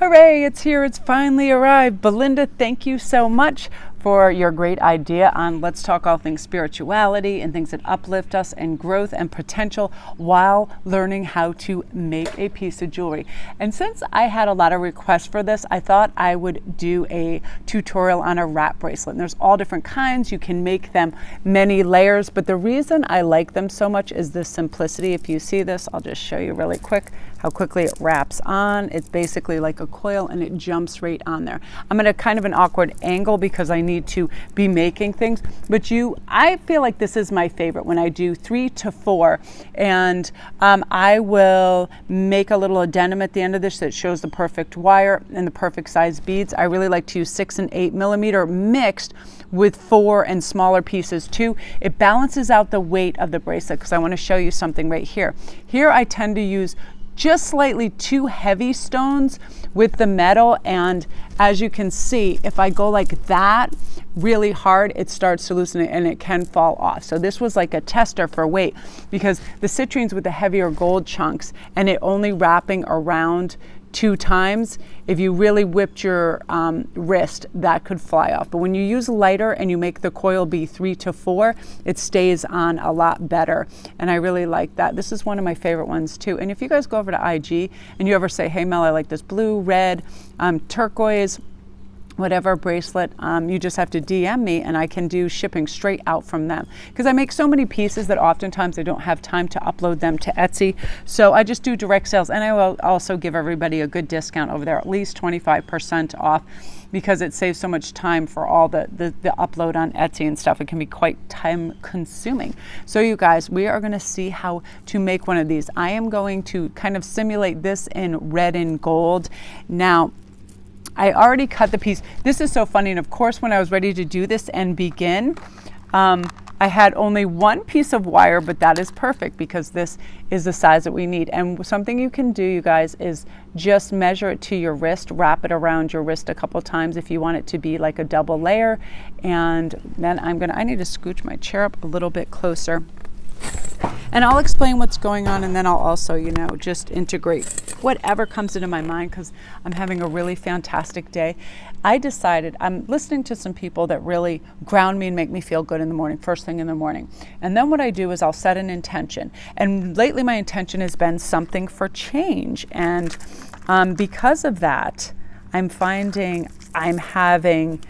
Hooray, it's here, it's finally arrived. Belinda, thank you so much for your great idea on Let's Talk All Things Spirituality and things that uplift us and growth and potential while learning how to make a piece of jewelry. And since I had a lot of requests for this, I thought I would do a tutorial on a wrap bracelet. And there's all different kinds. You can make them many layers, but the reason I like them so much is the simplicity. If you see this, I'll just show you really quick how quickly it wraps on. It's basically like a coil and it jumps right on there. I'm at a kind of an awkward angle because I need to be making things, but I feel like this is my favorite when I do 3 to 4, and I will make a little addendum at the end of this that shows the perfect wire and the perfect size beads. I really like to use 6 and 8 millimeter mixed with 4 and smaller pieces too. It balances out the weight of the bracelet because I want to show you something right here. Here I tend to use just slightly too heavy stones with the metal, and as you can see, if I go like that really hard, it starts to loosen it and it can fall off. So this was like a tester for weight because the citrines with the heavier gold chunks and it only wrapping around 2 times, if you really whipped your wrist, that could fly off. But when you use lighter and you make the coil be 3 to 4, it stays on a lot better. And I really like that. This is one of my favorite ones too. And if you guys go over to IG and you ever say, hey Mel, I like this blue, red, turquoise, whatever bracelet, you just have to DM me and I can do shipping straight out from them. Because I make so many pieces that oftentimes I don't have time to upload them to Etsy. So I just do direct sales, and I will also give everybody a good discount over there, at least 25% off, because it saves so much time for all the upload on Etsy and stuff. It can be quite time consuming. So you guys, we are gonna see how to make one of these. I am going to kind of simulate this in red and gold. Now, I already cut the piece. This is so funny, and of course when I was ready to do this and begin, I had only 1 piece of wire, but that is perfect because this is the size that we need. And something you can do, you guys, is just measure it to your wrist, wrap it around your wrist a couple times if you want it to be like a double layer. And then I need to scooch my chair up a little bit closer. And I'll explain what's going on, and then I'll also, just integrate whatever comes into my mind because I'm having a really fantastic day. I decided, I'm listening to some people that really ground me and make me feel good in the morning, first thing in the morning. And then what I do is I'll set an intention. And lately my intention has been something for change. And because of that, I'm finding I'm having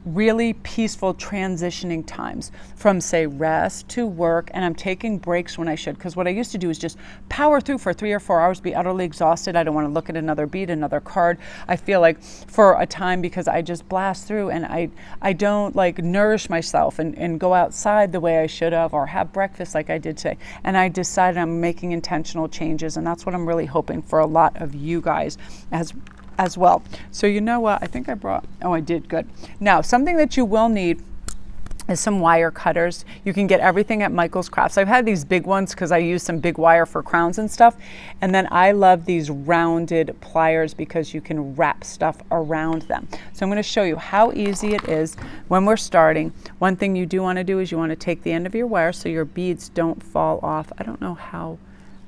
really peaceful transitioning times from, say, rest to work, and I'm taking breaks when I should, because what I used to do is just power through for 3 or 4 hours, be utterly exhausted. I don't want to look at another bead, another card. I feel like for a time, because I just blast through and I don't like nourish myself and go outside the way I should have or have breakfast like I did today. And I decided I'm making intentional changes, and that's what I'm really hoping for a lot of you guys as well. So you know what, I think I did good. Now, something that you will need is some wire cutters. You can get everything at Michael's Crafts. I've had these big ones because I use some big wire for crowns and stuff. And then I love these rounded pliers because you can wrap stuff around them. So I'm going to show you how easy it is when we're starting. One thing you do want to do is you want to take the end of your wire so your beads don't fall off. I don't know how.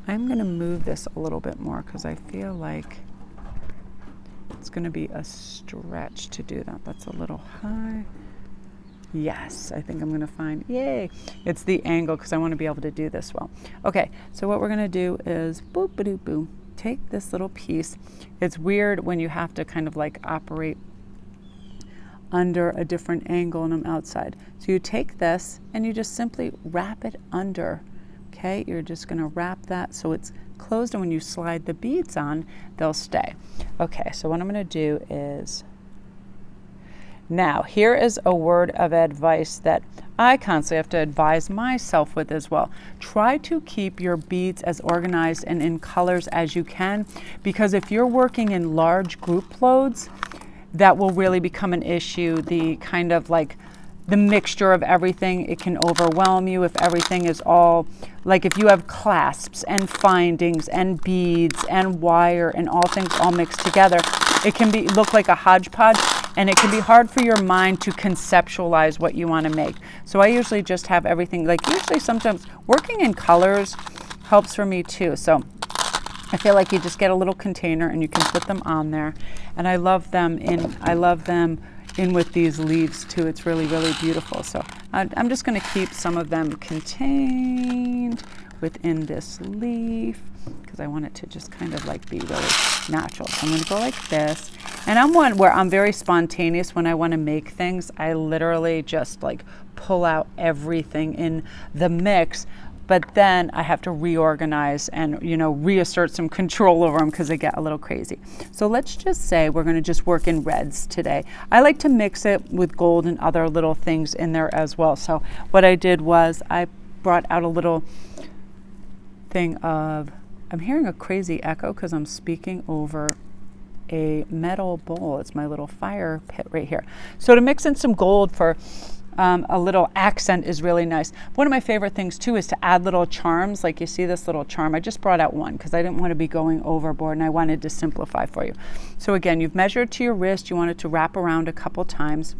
I'm going to move this a little bit more because I feel like it's going to be a stretch to do that. That's a little high. Yes, I think I'm going to find, yay, it's the angle because I want to be able to do this well. Okay, so what we're going to do is boop-a-doop-boo. Take this little piece. It's weird when you have to kind of like operate under a different angle and I'm outside. So you take this and you just simply wrap it under. Okay, you're just going to wrap that so it's closed, and when you slide the beads on, they'll stay. Okay, so what I'm going to do is, now here is a word of advice that I constantly have to advise myself with as well. Try to keep your beads as organized and in colors as you can, because if you're working in large group loads, that will really become an issue. The kind of like the mixture of everything, it can overwhelm you if everything is all, like if you have clasps and findings and beads and wire and all things all mixed together, it can look like a hodgepodge, and it can be hard for your mind to conceptualize what you want to make. So I usually just have everything, like usually sometimes working in colors helps for me too. So I feel like you just get a little container and you can put them on there. And I love them in with these leaves too. It's really, really beautiful. So I'm just going to keep some of them contained within this leaf because I want it to just kind of like be really natural. So I'm going to go like this. And I'm one where I'm very spontaneous when I want to make things. I literally just like pull out everything in the mix. But then I have to reorganize and, reassert some control over them because they get a little crazy. So let's just say we're going to just work in reds today. I like to mix it with gold and other little things in there as well. So what I did was I brought out a little thing of, I'm hearing a crazy echo because I'm speaking over a metal bowl. It's my little fire pit right here. So to mix in some gold for a little accent is really nice. One of my favorite things too is to add little charms. Like you see this little charm. I just brought out one because I didn't want to be going overboard and I wanted to simplify for you. So again, you've measured to your wrist. You want it to wrap around a couple times.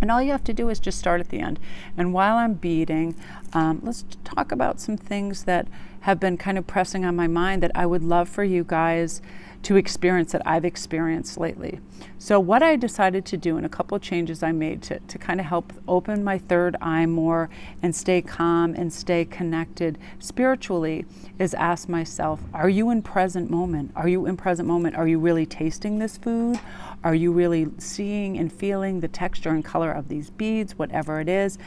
And all you have to do is just start at the end. And while I'm beading, let's talk about some things that have been kind of pressing on my mind that I would love for you guys to experience that I've experienced lately. So what I decided to do, and a couple of changes I made to kind of help open my third eye more and stay calm and stay connected spiritually, is ask myself, are you in present moment? Are you in present moment? Are you really tasting this food? Are you really seeing and feeling the texture and color of these beads, whatever it is?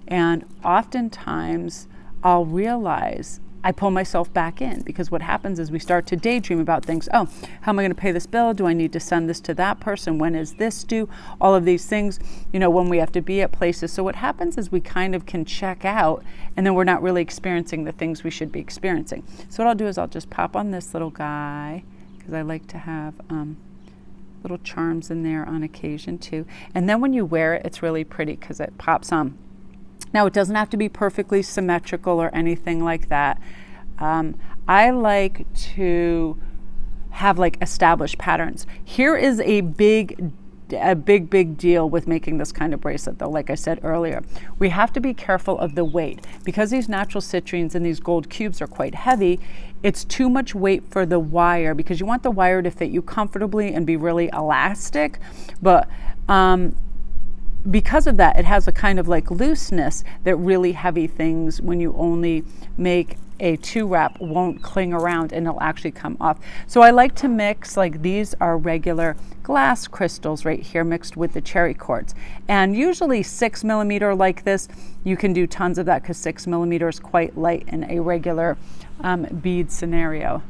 And oftentimes I'll realize I pull myself back in because what happens is we start to daydream about things. Oh, how am I going to pay this bill? Do I need to send this to that person? When is this due? All of these things, when we have to be at places. So what happens is we kind of can check out and then we're not really experiencing the things we should be experiencing. So what I'll do is I'll just pop on this little guy because I like to have little charms in there on occasion too. And then when you wear it, it's really pretty because it pops on. Now, it doesn't have to be perfectly symmetrical or anything like that. I like to have like established patterns. Here is a big deal with making this kind of bracelet though. Like I said earlier, we have to be careful of the weight because these natural citrines and these gold cubes are quite heavy. It's too much weight for the wire because you want the wire to fit you comfortably and be really elastic. But because of that, it has a kind of like looseness that really heavy things, when you only make a 2-wrap, won't cling around and it'll actually come off. So I like to mix, like these are regular glass crystals right here mixed with the cherry quartz. And usually 6mm like this, you can do tons of that because 6mm is quite light in a regular bead scenario.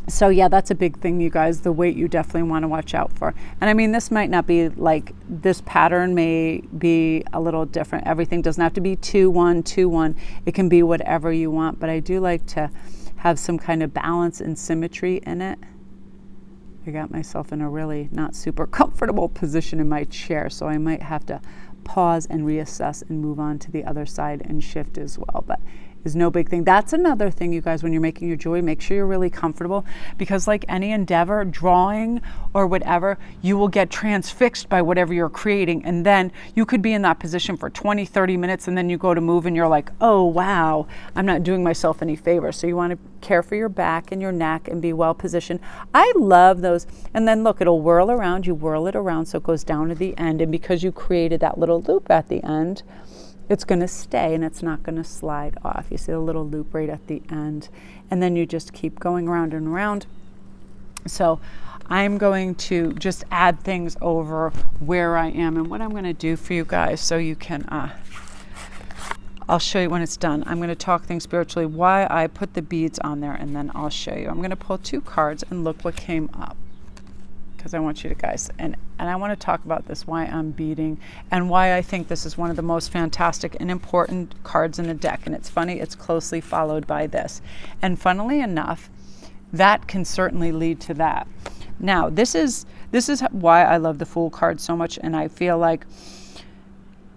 So yeah, that's a big thing, you guys, the weight you definitely want to watch out for. And I mean, this might not be like, this pattern may be a little different. Everything doesn't have to be 2-1, 2-1. It can be whatever you want, but I do like to have some kind of balance and symmetry in it. I got myself in a really not super comfortable position in my chair, so I might have to pause and reassess and move on to the other side and shift as well. But is no big thing. That's another thing, you guys, when you're making your jewelry, make sure you're really comfortable because like any endeavor, drawing or whatever, you will get transfixed by whatever you're creating. And then you could be in that position for 20, 30 minutes and then you go to move and you're like, oh, wow, I'm not doing myself any favor. So you want to care for your back and your neck and be well positioned. I love those. And then look, it'll whirl around. You whirl it around so it goes down to the end. And because you created that little loop at the end, it's going to stay and it's not going to slide off. You see a little loop right at the end. And then you just keep going around and around. So I'm going to just add things over where I am and what I'm going to do for you guys so you can, I'll show you when it's done. I'm going to talk things spiritually, why I put the beads on there, and then I'll show you. I'm going to pull 2 cards and look what came up, because I want you to guys, and I want to talk about this, why I'm beading and why I think this is one of the most fantastic and important cards in the deck. And it's funny, it's closely followed by this. And funnily enough, that can certainly lead to that. Now, this is why I love the Fool card so much, and I feel like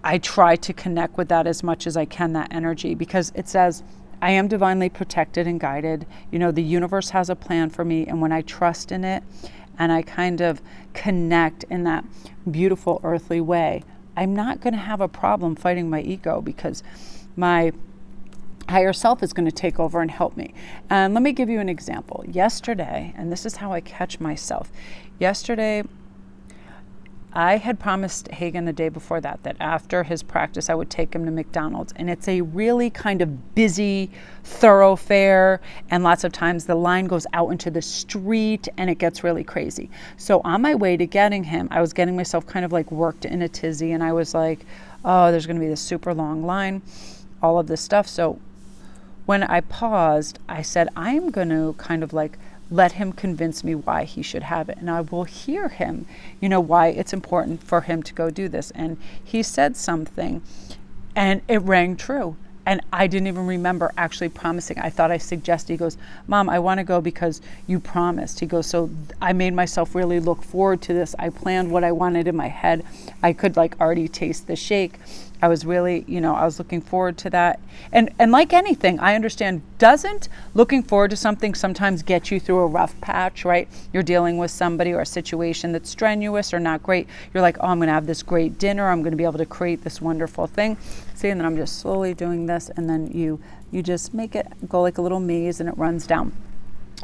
I try to connect with that as much as I can, that energy, because it says, I am divinely protected and guided. You know, the universe has a plan for me, and when I trust in it and I kind of connect in that beautiful earthly way, I'm not going to have a problem fighting my ego, because my higher self is going to take over and help me. And let me give you an example. Yesterday, and this is how I catch myself. Yesterday, I had promised Hagen the day before that after his practice, I would take him to McDonald's. And it's a really kind of busy thoroughfare. And lots of times the line goes out into the street and it gets really crazy. So on my way to getting him, I was getting myself kind of like worked in a tizzy. And I was like, oh, there's going to be this super long line, all of this stuff. So when I paused, I said, I am going to kind of like let him convince me why he should have it. And I will hear him, why it's important for him to go do this. And he said something and it rang true. And I didn't even remember actually promising. I thought I suggested, he goes, Mom, I want to go because you promised. He goes, so I made myself really look forward to this. I planned what I wanted in my head. I could like already taste the shake. I was really, I was looking forward to that. And like anything, I understand, doesn't looking forward to something sometimes get you through a rough patch, right? You're dealing with somebody or a situation that's strenuous or not great. You're like, oh, I'm going to have this great dinner. I'm going to be able to create this wonderful thing. See, and then I'm just slowly doing this. And then you just make it go like a little maze and it runs down.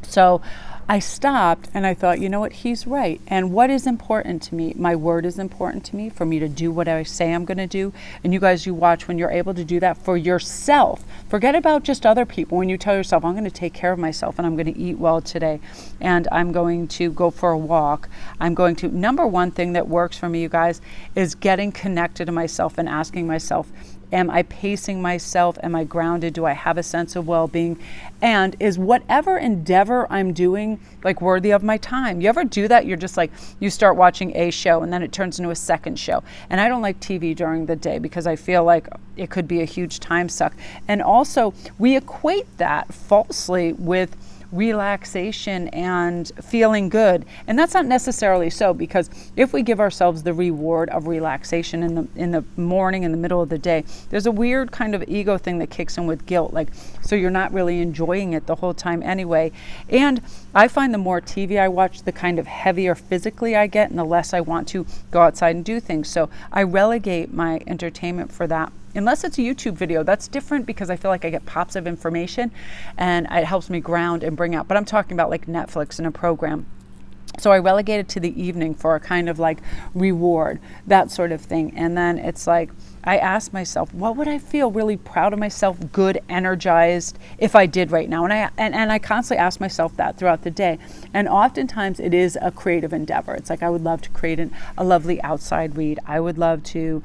So I stopped and I thought, you know what, he's right. And what is important to me? My word is important to me, for me to do what I say I'm going to do. And you guys, you watch when you're able to do that for yourself. Forget about just other people. When you tell yourself, I'm going to take care of myself and I'm going to eat well today and I'm going to go for a walk. Number one thing that works for me, you guys, is getting connected to myself and asking myself, am I pacing myself? Am I grounded? Do I have a sense of well-being? And is whatever endeavor I'm doing like worthy of my time? You ever do that? You're just like, you start watching a show and then it turns into a second show. And I don't like TV during the day because I feel like it could be a huge time suck. And also we equate that falsely with relaxation and feeling good. And that's not necessarily so, because if we give ourselves the reward of relaxation in the morning, in the middle of the day, there's a weird kind of ego thing that kicks in with guilt. Like, so you're not really enjoying it the whole time anyway. And I find the more TV I watch, the kind of heavier physically I get and the less I want to go outside and do things. So I relegate my entertainment for that. Unless it's a YouTube video, that's different because I feel like I get pops of information and it helps me ground and bring out. But I'm talking about like Netflix and a program. So I relegate it to the evening for a kind of like reward, that sort of thing. And then it's like, I ask myself, what would I feel really proud of myself, good, energized, if I did right now? And I constantly ask myself that throughout the day. And oftentimes it is a creative endeavor. It's like, I would love to create a lovely outside read. I would love to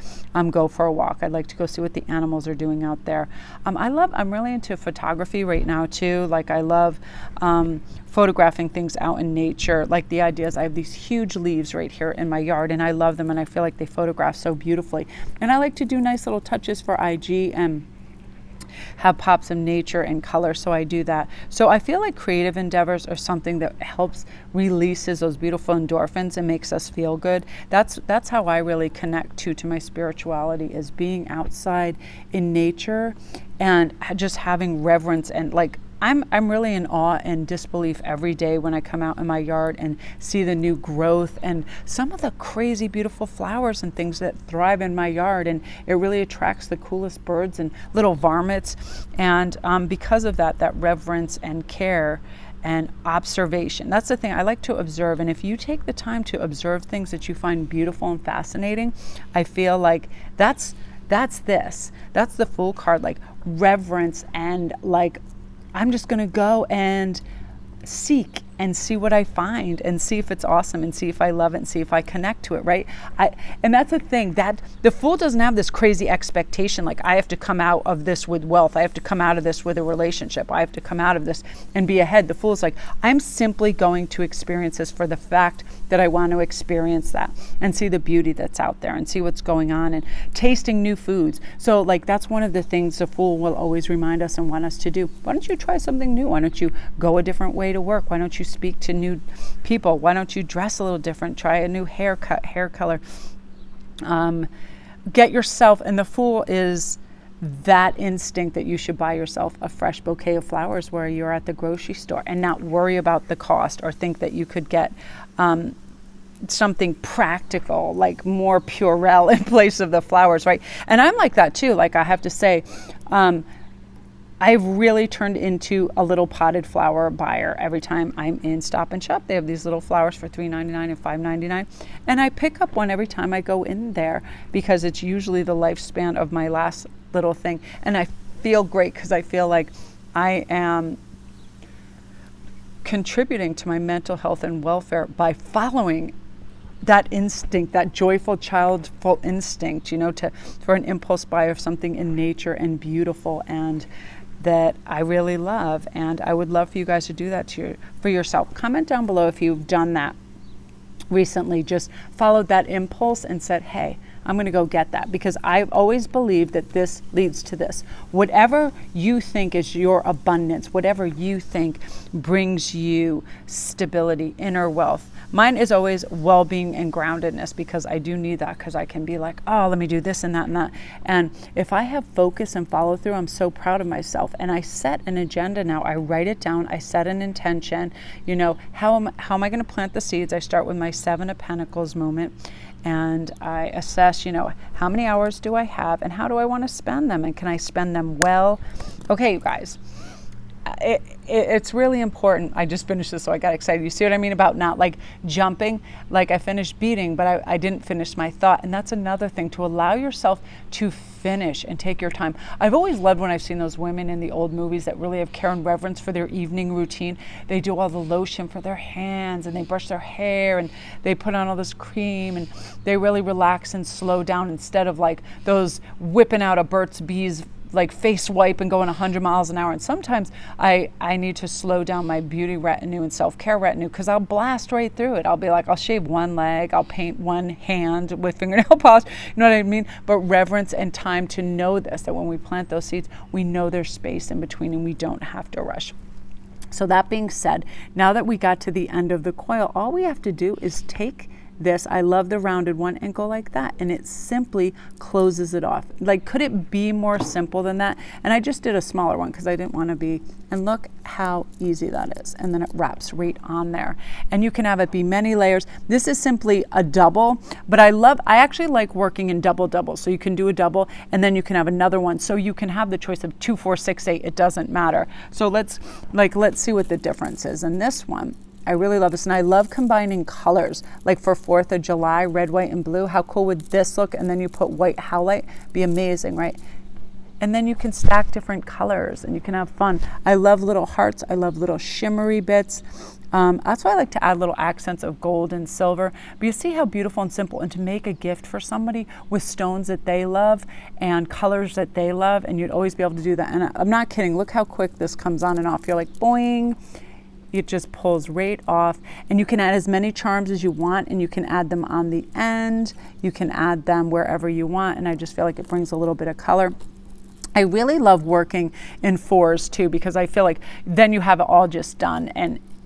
go for a walk. I'd like to go see what the animals are doing out there. I'm really into photography right now too. Like I love photographing things out in nature. Like the idea is I have these huge leaves right here in my yard and I love them and I feel like they photograph so beautifully. And I like to do nice little touches for IG and have pops of nature and color, so I do that. So I feel like creative endeavors are something that helps releases those beautiful endorphins and makes us feel good. That's how I really connect to my spirituality, is being outside in nature and just having reverence. And like I'm really in awe and disbelief every day when I come out in my yard and see the new growth and some of the crazy beautiful flowers and things that thrive in my yard, and it really attracts the coolest birds and little varmints. And because of that reverence and care and observation, that's the thing I like to observe. And if you take the time to observe things that you find beautiful and fascinating, I feel like that's the Fool card, like reverence and like, I'm just going to go and seek and see what I find and see if it's awesome and see if I love it and see if I connect to it, right? And that's the thing, that the Fool doesn't have this crazy expectation like I have to come out of this with wealth, I have to come out of this with a relationship, I have to come out of this and be ahead. The Fool is like, I'm simply going to experience this for the fact that I want to experience that and see the beauty that's out there and see what's going on and tasting new foods. So like that's one of the things the Fool will always remind us and want us to do. Why don't you try something new? Why don't you go a different way to work? Why don't you speak to new people? Why don't you dress a little different? Try a new haircut, hair color. Get yourself, and the Fool is that instinct that you should buy yourself a fresh bouquet of flowers where you're at the grocery store and not worry about the cost or think that you could get something practical, like more Purell in place of the flowers, right? And I'm like that too. Like I have to say, I've really turned into a little potted flower buyer every time I'm in Stop and Shop. They have these little flowers for $3.99 and $5.99. And I pick up one every time I go in there because it's usually the lifespan of my last little thing. And I feel great because I feel like I am contributing to my mental health and welfare by following that instinct, that joyful, childful instinct, for an impulse buy of something in nature and beautiful and that I really love. And I would love for you guys to do that for yourself. Comment down below if you've done that recently, just followed that impulse and said, hey, I'm going to go get that, because I've always believed that this leads to this. Whatever you think is your abundance, whatever you think brings you stability, inner wealth. Mine is always well-being and groundedness, because I do need that, because I can be like, oh, let me do this and that and that. And if I have focus and follow through, I'm so proud of myself. And I set an agenda now. I write it down. I set an intention. How am I going to plant the seeds? I start with my Seven of Pentacles moment. And I assess, how many hours do I have and how do I want to spend them? And can I spend them well? Okay, you guys, it's really important. I just finished this, so I got excited. You see what I mean about not like jumping? Like I finished beating, but I didn't finish my thought. And that's another thing, to allow yourself to finish and take your time. I've always loved when I've seen those women in the old movies that really have care and reverence for their evening routine. They do all the lotion for their hands and they brush their hair and they put on all this cream and they really relax and slow down, instead of like those whipping out a Burt's Bees like face wipe and going 100 miles an hour. And sometimes I need to slow down my beauty retinue and self-care retinue, because I'll blast right through it. I'll be like, I'll shave one leg, I'll paint one hand with fingernail polish, you know what I mean? But reverence and time to know this, that when we plant those seeds, we know there's space in between and we don't have to rush. So that being said, now that we got to the end of the coil, all we have to do is take this, I love the rounded one, and go like that, and it simply closes it off. Like, could it be more simple than that? And I just did a smaller one because I didn't want to be, and look how easy that is. And then it wraps right on there, and you can have it be many layers. This is simply a double, but I actually like working in double. So you can do a double and then you can have another one, so you can have the choice of 2, 4, 6, 8. It doesn't matter. So let's see what the difference is. And this one, I really love this, and I love combining colors. Like for 4th of July, red, white, and blue. How cool would this look? And then you put white howlite. Be amazing, right? And then you can stack different colors and you can have fun. I love little hearts. I love little shimmery bits. That's why I like to add little accents of gold and silver. But you see how beautiful and simple, and to make a gift for somebody with stones that they love and colors that they love, and you'd always be able to do that. And I'm not kidding. Look how quick this comes on and off. You're like, boing. It just pulls right off, and you can add as many charms as you want, and you can add them on the end. You can add them wherever you want, and I just feel like it brings a little bit of color. I really love working in 4s too, because I feel like then you have it all just done.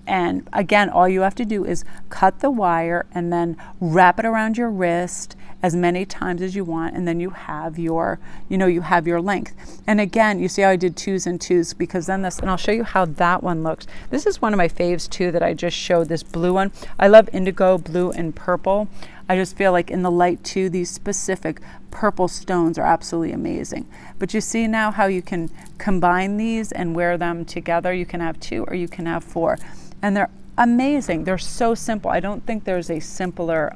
And again, all you have to do is cut the wire and then wrap it around your wrist as many times as you want, and then you have your, you have your length. And again, you see how I did 2s and 2s, because then this, and I'll show you how that one looks. This is one of my faves too that I just showed, this blue one. I love indigo, blue, and purple. I just feel like in the light too, these specific purple stones are absolutely amazing. But you see now how you can combine these and wear them together. You can have 2 or you can have 4. And they're amazing. They're so simple. I don't think there's a simpler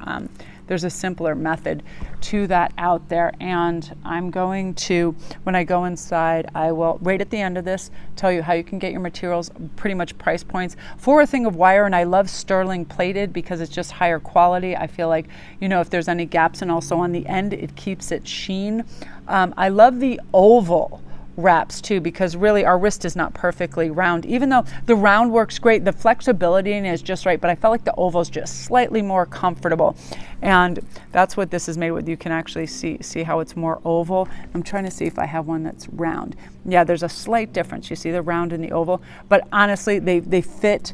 method to that out there. And I'm going to, when I go inside, I will, right at the end of this, tell you how you can get your materials, pretty much price points for a thing of wire. And I love sterling plated because it's just higher quality. I feel like, if there's any gaps, and also on the end, it keeps it sheen. I love the oval wraps too, because really our wrist is not perfectly round, even though the round works great. The flexibility in it is just right, but I felt like the oval is just slightly more comfortable, and that's what this is made with. You can actually see how it's more oval. I'm trying to see if I have one that's round. Yeah, there's a slight difference. You see the round and the oval, but honestly they fit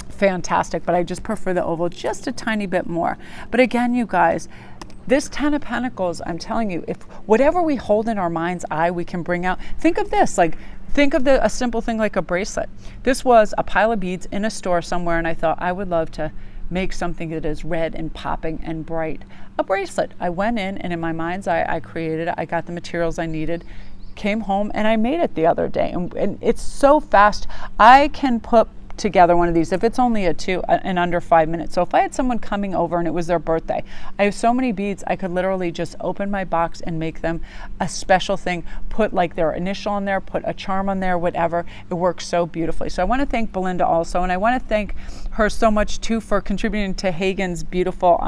fantastic, but I just prefer the oval just a tiny bit more. But again, you guys, this 10 of Pentacles, I'm telling you, if whatever we hold in our mind's eye, we can bring out. Think of this, think of a simple thing like a bracelet. This was a pile of beads in a store somewhere, and I thought I would love to make something that is red and popping and bright. A bracelet. I went in, and in my mind's eye, I created it. I got the materials I needed. came home and I made it the other day. And it's so fast. I can put together one of these if it's only in under 5 minutes. So if I had someone coming over and it was their birthday, I have so many beads, I could literally just open my box and make them a special thing, put like their initial on there, put a charm on there, whatever. It works so beautifully. So I want to thank Belinda also, and I want to thank her so much too for contributing to Hagen's beautiful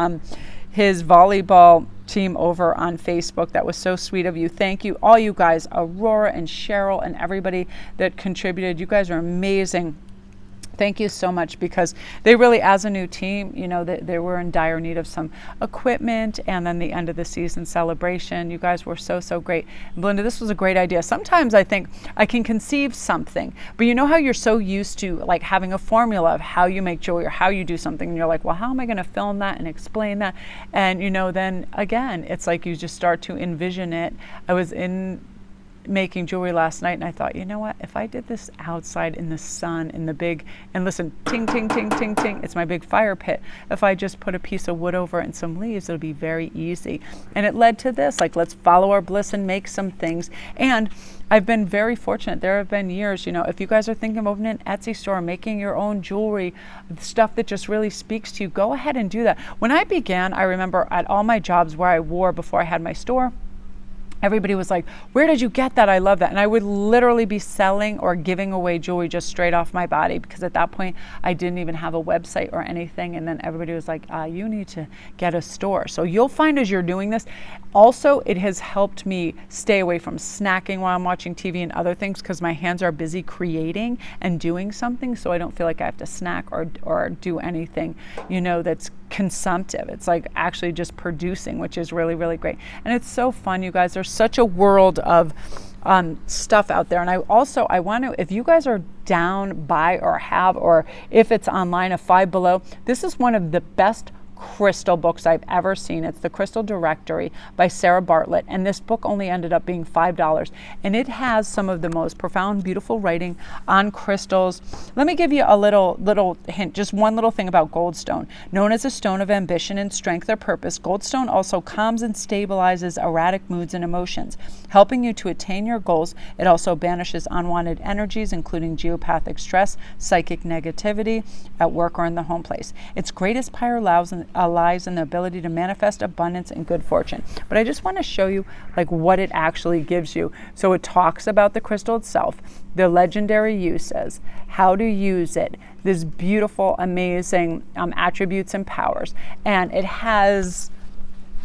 his volleyball team over on Facebook. That was so sweet of you. Thank you, all you guys, Aurora and Cheryl and everybody that contributed. You guys are amazing. Thank you so much, because they really, as a new team, they were in dire need of some equipment, and then the end of the season celebration. You guys were so, so great. Belinda, this was a great idea. Sometimes I think I can conceive something, but you know how you're so used to like having a formula of how you make jewelry or how you do something, and you're like, well, how am I going to film that and explain that? And then again, it's like you just start to envision it. I was making jewelry last night, and I thought, you know what, if I did this outside in the sun, in the big, and listen, ting, ting, ting, ting, ting, it's my big fire pit. If I just put a piece of wood over it and some leaves, it'll be very easy. And it led to this, like, let's follow our bliss and make some things. And I've been very fortunate. There have been years, if you guys are thinking of opening an Etsy store, making your own jewelry, stuff that just really speaks to you, go ahead and do that. When I began, I remember at all my jobs where I wore before I had my store, everybody was like, where did you get that? I love that. And I would literally be selling or giving away jewelry just straight off my body, because at that point I didn't even have a website or anything. And then everybody was like, you need to get a store. So you'll find as you're doing this, also it has helped me stay away from snacking while I'm watching TV and other things, because my hands are busy creating and doing something. So I don't feel like I have to snack or do anything, that's consumptive. It's like actually just producing, which is really, really great. And it's so fun, you guys. There's such a world of stuff out there. And I want to, if you guys are down by or have, or if it's online, a Five Below, this is one of the best crystal books I've ever seen. It's The Crystal Directory by Sarah Bartlett, and this book only ended up being $5, and it has some of the most profound, beautiful writing on crystals. Let me give you a little hint, just one little thing about goldstone. Known as a stone of ambition and strength or purpose, goldstone also calms and stabilizes erratic moods and emotions, helping you to attain your goals. It also banishes unwanted energies, including geopathic stress, psychic negativity at work or in the home place. Its greatest power lies in the ability to manifest abundance and good fortune. But I just want to show you like what it actually gives you. So it talks about the crystal itself, the legendary uses, how to use it, this beautiful, amazing attributes and powers. And it has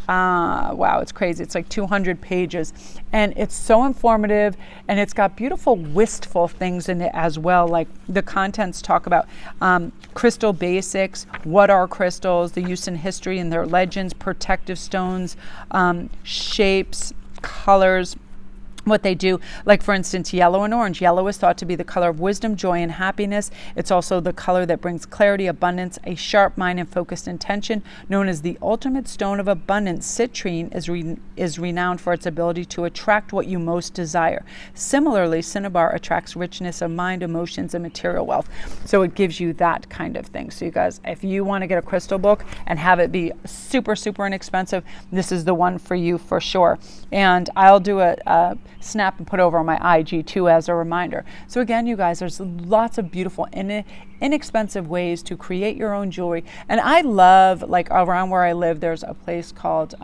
wow, it's crazy. It's like 200 pages, and it's so informative, and it's got beautiful, wistful things in it as well. Like the contents talk about crystal basics, what are crystals, the use in history and their legends, protective stones, shapes, colors, what they do. Like for instance, yellow and orange. Yellow is thought to be the color of wisdom, joy, and happiness. It's also the color that brings clarity, abundance, a sharp mind, and focused intention. Known as the ultimate stone of abundance, citrine is renowned for its ability to attract what you most desire. Similarly, cinnabar attracts richness of mind, emotions, and material wealth. So it gives you that kind of thing. So you guys, if you want to get a crystal book and have it be super, super inexpensive, this is the one for you for sure. And I'll do a snap and put over on my IG too as a reminder. So again, you guys, there's lots of beautiful inexpensive ways to create your own jewelry. And I love, like around where I live, there's a place called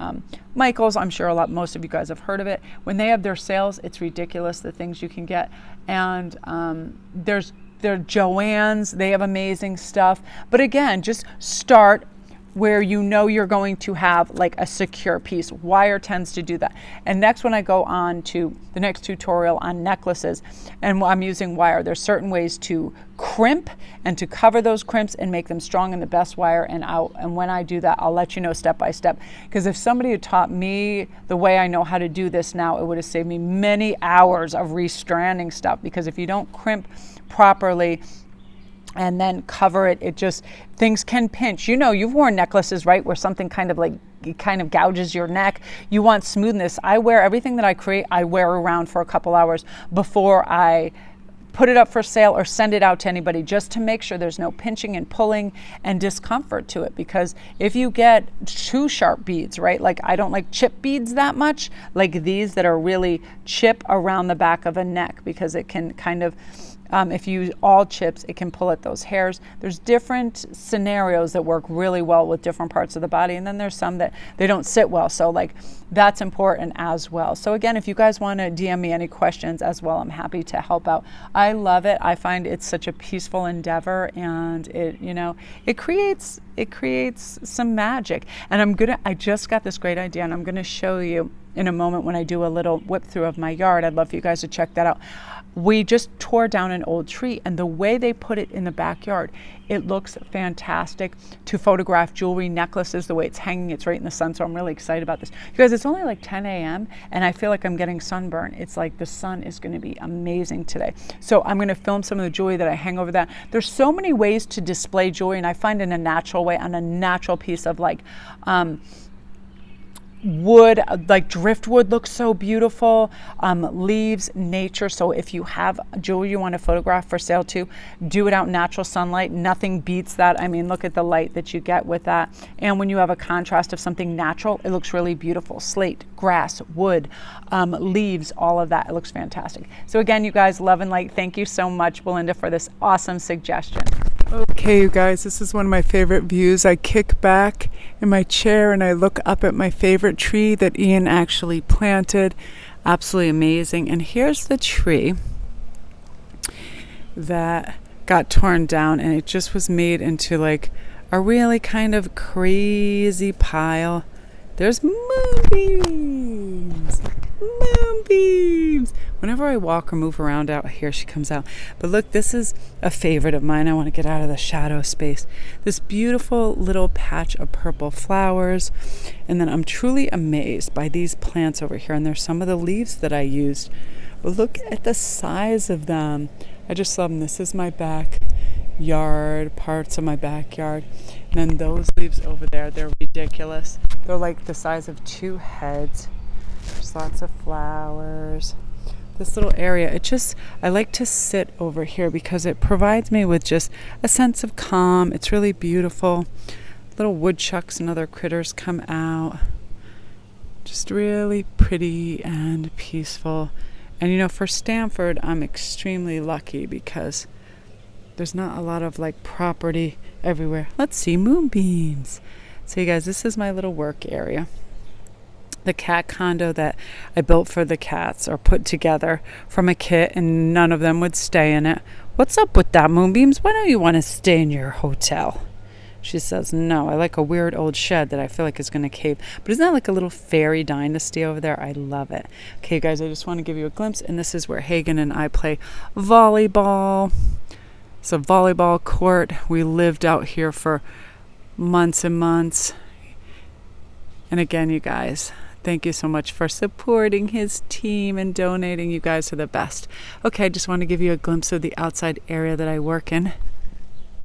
Michael's. I'm sure most of you guys have heard of it. When they have their sales, it's ridiculous the things you can get. And there's Joann's, they have amazing stuff. But again, just start where you know you're going to have like a secure piece. Wire tends to do that. And next, when I go on to the next tutorial on necklaces, and I'm using wire, there's certain ways to crimp and to cover those crimps and make them strong in the best wire. And when I do that, I'll let you know step by step. Because if somebody had taught me the way I know how to do this now, it would have saved me many hours of restranding stuff. Because if you don't crimp properly and then cover it, things can pinch. You've worn necklaces, right, where something kind of gouges your neck. You want smoothness. Everything that I create, I wear around for a couple hours before I put it up for sale or send it out to anybody just to make sure there's no pinching and pulling and discomfort to it. Because if you get too sharp beads, right, like I don't like chip beads that much, like these that are really chip around the back of a neck, because it can kind of, if you use all chips, it can pull at those hairs. There's different scenarios that work really well with different parts of the body, and then there's some that they don't sit well. So like that's important as well. So again, if you guys want to DM me any questions as well, I'm happy to help out. I love it. I find it's such a peaceful endeavor, and it creates some magic. And I just got this great idea, and I'm gonna show you in a moment when I do a little whip through of my yard. I'd love for you guys to check that out. We just tore down an old tree, and the way they put it in the backyard, it looks fantastic to photograph jewelry, necklaces, the way it's hanging. It's right in the sun, so I'm really excited about this. You guys, it's only like 10 a.m. and I feel like I'm getting sunburn. It's like the sun is going to be amazing today. So I'm going to film some of the jewelry that I hang over that. There's so many ways to display jewelry, and I find in a natural way, on a natural piece of like wood, like driftwood looks so beautiful, leaves, nature. So if you have jewelry you want to photograph for sale too, do it out in natural sunlight. Nothing beats that. I mean, look at the light that you get with that. And when you have a contrast of something natural, it looks really beautiful. Slate, grass, wood, leaves, all of that. It looks fantastic. So again, you guys, love and light. Thank you so much, Belinda, for this awesome suggestion. Okay, you guys, this is one of my favorite views. I kick back in my chair and I look up at my favorite tree that Ian actually planted. Absolutely amazing. And here's the tree that got torn down, and it just was made into like a really kind of crazy pile. There's moonbeams. Moonbeams. Whenever I walk or move around out here, she comes out. But look, this is a favorite of mine. I want to get out of the shadow space. This beautiful little patch of purple flowers. And then I'm truly amazed by these plants over here. And there's some of the leaves that I used. But look at the size of them. I just love them. This is my backyard, parts of my backyard. And then those leaves over there, they're ridiculous. They're like the size of 2 heads. There's lots of flowers. This little area, I like to sit over here because it provides me with just a sense of calm. It's really beautiful. Little woodchucks and other critters come out. Just really pretty and peaceful. And for Stanford, I'm extremely lucky because there's not a lot of like property everywhere. Let's see, moonbeams. So you guys, this is my little work area. The cat condo that I built for the cats, or put together from a kit, and none of them would stay in it. What's up with that, Moonbeams? Why don't you want to stay in your hotel? She says, no, I like a weird old shed that I feel like is going to cave. But isn't that like a little fairy dynasty over there? I love it. Okay, guys, I just want to give you a glimpse, and this is where Hagen and I play volleyball. It's a volleyball court. We lived out here for months and months. And again, you guys, thank you so much for supporting his team and donating. You guys are the best. Okay, I just want to give you a glimpse of the outside area that I work in.